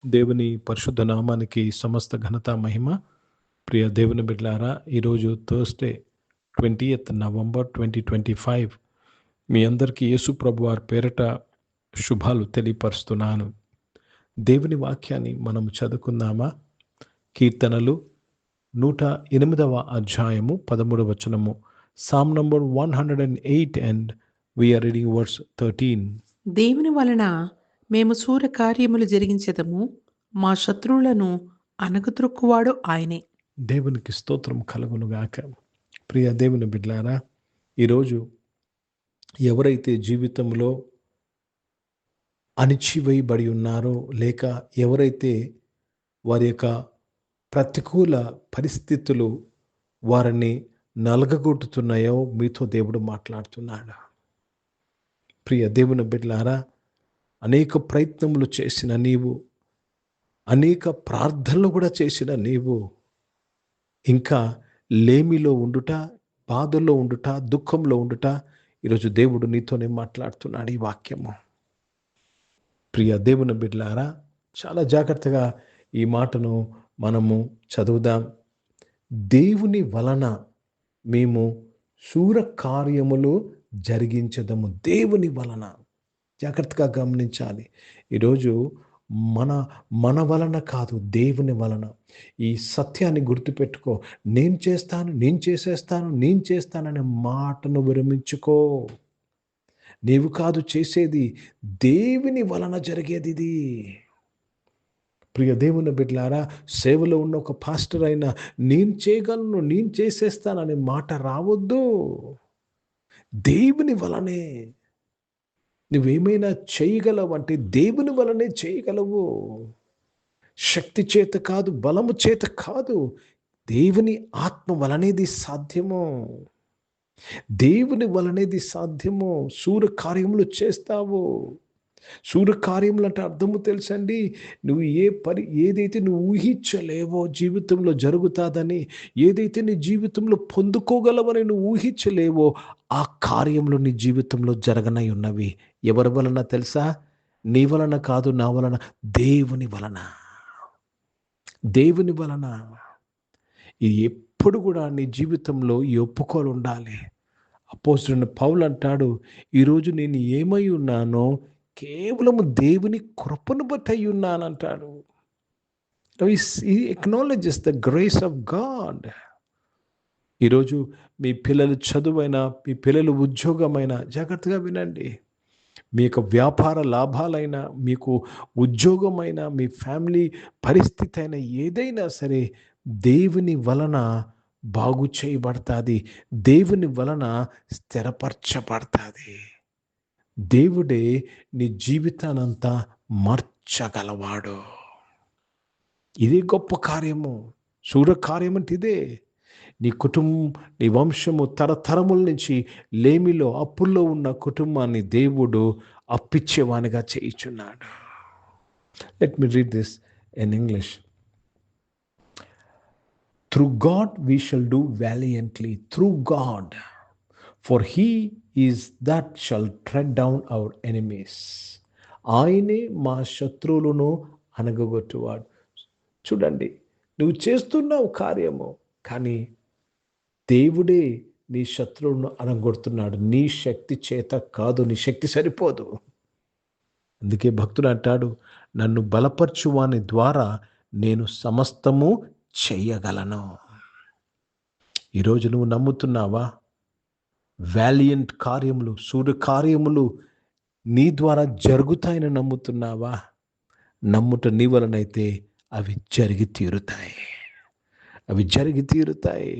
దేవుని పరిశుద్ధ నామానికి సమస్త ఘనత మహిమ. ప్రియ దేవుని బిడ్డలారా, ఈరోజు థర్స్డే 20th నవంబర్ 2025 మీ అందరికీ యేసు ప్రభు వారి పేరట శుభాలు తెలియపరుస్తున్నాను. దేవుని వాక్యాన్ని మనం చదువుకుందామా? కీర్తనలు 108వ అధ్యాయము 13వ వచనము. Psalm number 108 and we are reading verse 13. దేవుని వలన మేము సూర కార్యములు జరిగించెదము, మా శత్రువులను అణగద్రొక్కువాడు ఆయనే. దేవునికి స్తోత్రం కలుగునుగాక. ప్రియ దేవుని బిడ్డలారా, ఈరోజు ఎవరైతే జీవితంలో అణిచివేయబడి ఉన్నారో, లేక ఎవరైతే వారి యొక్క ప్రతికూల పరిస్థితులు వారిని నలగగొట్టుతున్నాయో మీతో దేవుడు మాట్లాడుతున్నాడు. ప్రియ దేవుని బిడ్డలారా, అనేక ప్రయత్నములు చేసిన నీవు, అనేక ప్రార్థనలు కూడా చేసిన నీవు ఇంకా లేమిలో ఉండుట, బాధల్లో ఉండుట, దుఃఖంలో ఉండుట, ఈరోజు దేవుడు నీతోనే మాట్లాడుతున్నాడు ఈ వాక్యము. ప్రియ దేవుని బిడ్డలారా, చాలా జాగ్రత్తగా ఈ మాటను మనము చదువుదాం. దేవుని వలన మేము శూర కార్యములు జరిగించదము. దేవుని వలన జాగ్రత్తగా గమనించాలి. ఈరోజు మన వలన కాదు, దేవుని వలన. ఈ సత్యాన్ని గుర్తుపెట్టుకో. నేను చేస్తాను, నేను చేసేస్తాననే మాటను విరమించుకో. నీవు కాదు చేసేది, దేవుని వలన జరిగేది ఇది. ప్రియ దేవుని బిడ్డలారా, సేవలో ఉన్న ఒక పాస్టర్ అయినా నేను చేయగలను, నేను చేసేస్తాననే మాట రావద్దు. దేవుని వలనే నువ్వేమైనా చేయగలవంటే దేవుని వలనే చేయగలవు. శక్తి చేత కాదు, బలము చేత కాదు, దేవుని ఆత్మ వలనేది సాధ్యము. దేవుని వలనేది సాధ్యము. సూర కార్యములు చేస్తావు. సూర కార్యములు అంటే అర్థము తెలుసండి. నువ్వు ఏదైతే నువ్వు ఊహించలేవో జీవితంలో జరుగుతాదని, ఏదైతే నీ జీవితంలో పొందుకోగలవని నువ్వు ఊహించలేవో ఆ కార్యములు నీ జీవితంలో జరగనై ఉన్నవి. ఎవరి వలన తెలుసా? నీ వలన కాదు, నా వలన, దేవుని వలన. దేవుని వలన. ఇది ఎప్పుడు కూడా నీ జీవితంలో ఈ ఒప్పుకోలు ఉండాలి. అపోస్తలుడైన పౌలు అంటాడు, ఈరోజు నేను ఏమై ఉన్నానో కేవలము దేవుని కృపను బట్టి అయి ఉన్నానంటాడు. He acknowledges the grace of God. ఈరోజు మీ పిల్లలు చదువైనా, మీ పిల్లలు ఉద్యోగమైనా జాగ్రత్తగా వినండి. మీ యొక్క వ్యాపార లాభాలైనా, మీకు ఉద్యోగమైనా, మీ ఫ్యామిలీ పరిస్థితి అయినా, ఏదైనా సరే దేవుని వలన బాగు చేయబడుతుంది. దేవుని వలన స్థిరపరచబడుతుంది. దేవుడే నీ జీవితానంతా మార్చగలవాడు. ఇది గొప్ప కార్యము. శూర కార్యం అంటే ఇదే. నీ కుటుంబం, నీ వంశము తరతరముల నుంచి లేమిలో, అప్పుల్లో ఉన్న కుటుంబాన్ని దేవుడు అప్పిచ్చేవానిగా చేయుచున్నాడు. Let me read this in English. Through God we shall do valiantly, through God, for he is that shall tread down our enemies. ఆయనే మా శత్రువులను అనగగొట్టువాడు. చూడండి, నువ్వు చేస్తున్నావు కార్యము, కానీ దేవుడే నీ శత్రువులను అనగొడుతున్నాడు. నీ శక్తి చేత కాదు, నీ శక్తి సరిపోదు. అందుకే భక్తుడు అంటాడు, నన్ను బలపరచువాని ద్వారా నేను సమస్తము చెయ్యగలను. ఈరోజు నువ్వు నమ్ముతున్నావా? వాలియంట్ కార్యములు, సూర్య కార్యములు నీ ద్వారా జరుగుతాయని నమ్ముతున్నావా? నమ్ముట నీ వలనైతే అవి జరిగి తీరుతాయి. అవి జరిగి తీరుతాయి.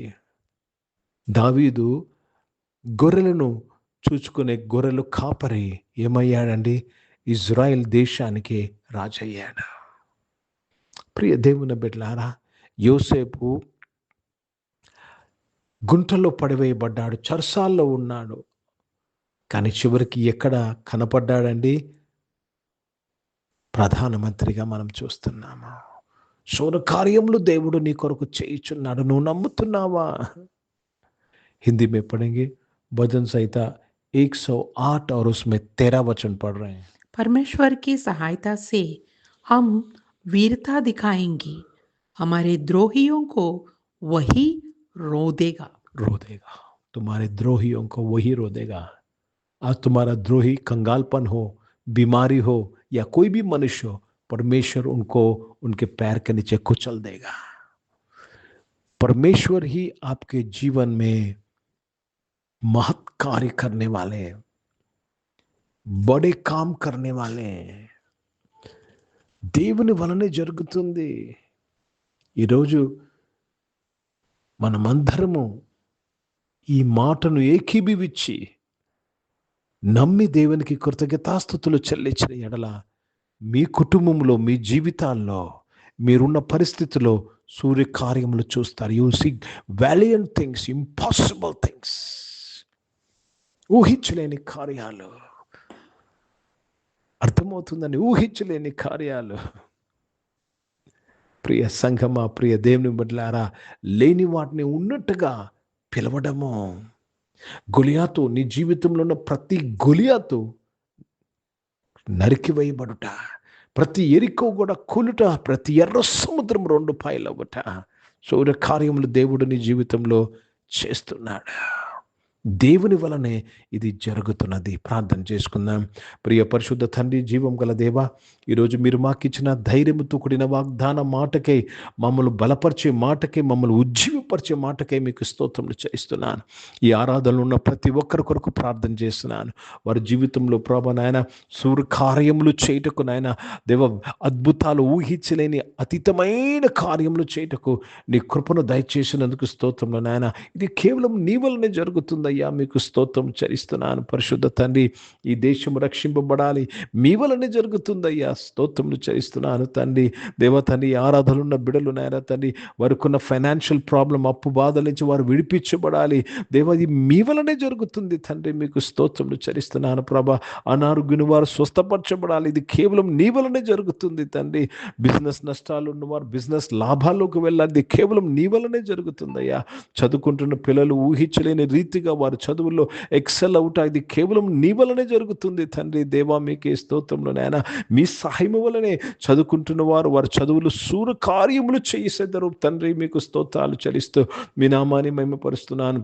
దావీదు గొర్రెలను చూసుకునే గొర్రెలు కాపరి ఏమయ్యాడండి? ఇజ్రాయెల్ దేశానికి రాజయ్యాడు. ప్రియ దేవుని బిడ్డలారా, యోసేపు గుంటలో పడివేయబడ్డాడు, చెరసాల్లో ఉన్నాడు. కానీ చివరికి ఎక్కడ కనపడ్డాడండి? ప్రధానమంత్రిగా మనం చూస్తున్నాము. శూర కార్యములు దేవుడు నీ కొరకు చేయుచున్నాడు. నువ్వు నమ్ముతున్నావా? हिंदी में पढ़ेंगे भजन संहिता 108 और उसमें 13 वचन पढ़ रहे हैं. परमेश्वर की सहायता से हम वीरता दिखाएंगी, हमारे द्रोहियों को वही रो देगा। रो देगा, तुम्हारे द्रोहियों को वही रो देगा। आज तुम्हारा द्रोही कंगालपन हो, बीमारी हो या कोई भी मनुष्य हो, परमेश्वर उनको उनके पैर के नीचे कुचल देगा। परमेश्वर ही आपके जीवन में महत् कार्य करने वाले हैं, बड़े काम करने वाले हैं। దేవుని వలనే జరుగుతుంది. ఈరోజు మనమందరము ఈ మాటను ఏకీభవించి నమ్మి దేవునికి కృతజ్ఞతాస్తుతులు చెల్లించిన ఎడల మీ కుటుంబంలో, మీ జీవితాల్లో, మీరున్న పరిస్థితిలో సూర్యకార్యములు చూస్తారు. You see valiant things, impossible things, ఊహించలేని కార్యాలు. అర్థమవుతుందని, ఊహించలేని కార్యాలు. ప్రియ సంఘమా, ప్రియ దేవుని బిడ్డలారా, లేని వాటిని ఉన్నట్టుగా పిలవడము. గొలియాతు, నీ జీవితంలో ఉన్న ప్రతి గొలియాతు నరికివేయబడుట, ప్రతి ఎరికో కూడా కూలుట, ప్రతి ఎర్ర సముద్రం 2 పాయలవుట, సూర్య కార్యములు దేవుడు నీ జీవితంలో చేస్తున్నాడు. దేవుని వలనే ఇది జరుగుతున్నది. ప్రార్థన చేసుకుందాం. ప్రియ పరిశుద్ధ తండ్రి, జీవం గల దేవా, ఈరోజు మీరు మాకు ఇచ్చిన ధైర్యముతో కూడిన వాగ్దాన మాటకై, మమ్మల్ని బలపరిచే మాటకై, మమ్మల్ని ఉజ్జీవపరిచే మాటకై మీకు స్తోత్రములు చేస్తున్నాను. ఈ ఆరాధనలో ఉన్న ప్రతి ఒక్కరి కొరకు ప్రార్థన చేస్తున్నాను. వారి జీవితంలో ప్రభా నాయన సూర్యకార్యములు చేయుటకు నాయన దేవ, అద్భుతాలు ఊహించలేని అతీతమైన కార్యములు చేయుటకు నీ కృపను దయచేసినందుకు స్తోత్రములు నాయన. ఇది కేవలం నీ వలనే జరుగుతుంది అయ్యా, మీకు స్తోత్రం చెల్లిస్తున్నాను. పరిశుద్ధ తండ్రి, ఈ దేశం రక్షింపబడాలి, మీ వలనే జరుగుతుందయ్యా, స్తోత్రములు చెల్లిస్తున్నాను తండ్రి. దేవ తండ్రి, ఆరాధనలు ఉన్న బిడలు నాయన తండ్రి, వారికి ఉన్న ఫైనాన్షియల్ ప్రాబ్లం, అప్పు బాధల నుంచి వారు విడిపించబడాలి. దేవ, ఇది మీ వలనే జరుగుతుంది తండ్రి, మీకు స్తోత్రములు చెల్లిస్తున్నాను ప్రభా. అనారోగ్యం వారు స్వస్థపరచబడాలి, ఇది కేవలం నీ వలనే జరుగుతుంది తండ్రి. బిజినెస్ నష్టాలు ఉన్నవారు బిజినెస్ లాభాల్లోకి వెళ్ళాలి, ఇది కేవలం నీ వలనే జరుగుతుందయ్యా. చదువుకుంటున్న పిల్లలు ఊహించలేని రీతిగా వారి చదువుల్లో ఎక్సెల్ అవుట, ఇది కేవలం నీ వలనే జరుగుతుంది తండ్రి. దేవా, మీకే స్తోత్రములు నాయన. మీ సహాయము వలనే చదువుకుంటున్న వారి చదువులు సూర్య కార్యములు చేసేదరు తండ్రి, మీకు స్తోత్రాలు చెల్లిస్తూ మీ నామాన్ని మహిమపరుస్తున్నాను.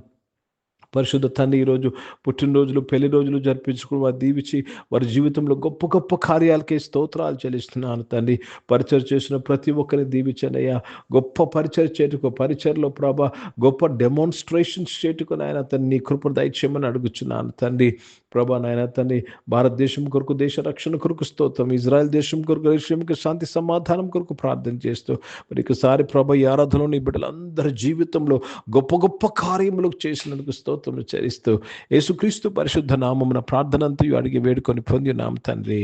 పరిశుద్ధ తండ్రి, ఈరోజు పుట్టినరోజులు, పెళ్లి రోజులు జరిపించుకుని వారు దీవించి వారి జీవితంలో గొప్ప గొప్ప కార్యాలకే స్తోత్రాలు చెల్లిస్తున్నాను తండ్రి. పరిచయం చేసిన ప్రతి ఒక్కరిని దీవించండి అయ్యా. గొప్ప పరిచయం చేటుకు, పరిచయలో ప్రభా గొప్ప డెమాన్స్ట్రేషన్స్ చేటుకు నాయన తండ్రి, నీ కృపను దయచేయమని అడుగుచున్నాను తండ్రి. ప్రభా నాయన తండ్రి, భారతదేశం కొరకు, దేశ రక్షణ కొరకు స్తోత్రం, ఇజ్రాయెల్ దేశం కొరకు, దేశంకి శాంతి సమాధానం కొరకు ప్రార్థన చేస్తూ మరి ఒకసారి ప్రభా ఈ ఆరాధనలో నీ బిడ్డలందరి జీవితంలో గొప్ప గొప్ప కార్యములు చేసినందుకు స్తోత్రం చరిస్తూ యేసుక్రీస్తు పరిశుద్ధ నామమున ప్రార్థనంతయు అడిగి వేడుకొని పొందినాం తండ్రి,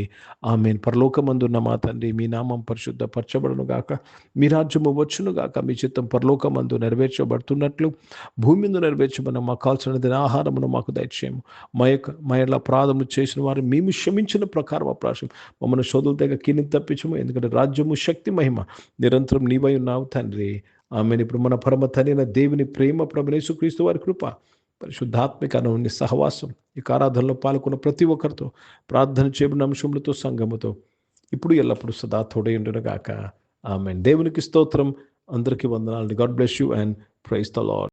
ఆమేన్. పరలోకమందున్న మా తండ్రి, మీ నామం పరిశుద్ధ పరచబడును గాక, మీ రాజ్యము వచ్చును గాక, మీ చిత్తం పరలోకమందు నెరవేర్చబడుతున్నట్లు భూమి మీద నెరవేర్చబడిన మాకు కావాల్సిన ఆహారమును మాకు దయచేయము. మా యొక్క అపరాధములు చేసిన వారు మేము క్షమించిన ప్రకారం అపరాధం మమ్మల్ని శోధుల దగ్గర కీని తప్పించము, ఎందుకంటే రాజ్యము, శక్తి, మహిమ నిరంతరం నీవై ఉన్నావు తండ్రి, ఆమేన్. ఇప్పుడు మన పరమ తండ్రి దేవుని ప్రేమ, ప్రభువైన యేసుక్రీస్తు వారి కృప, పరిశుద్ధాత్మిక అను సహవాసం ఈ ఆరాధనలో పాల్గొన్న ప్రతి ఒక్కరితో, ప్రార్థన చేయబడిన అంశములతో, సంఘముతో ఇప్పుడు ఎల్లప్పుడూ సదా తోడై ఉండును గాక, ఆమేన్. దేవునికి స్తోత్రం. అందరికీ వందనాలు. God bless you and praise the lord.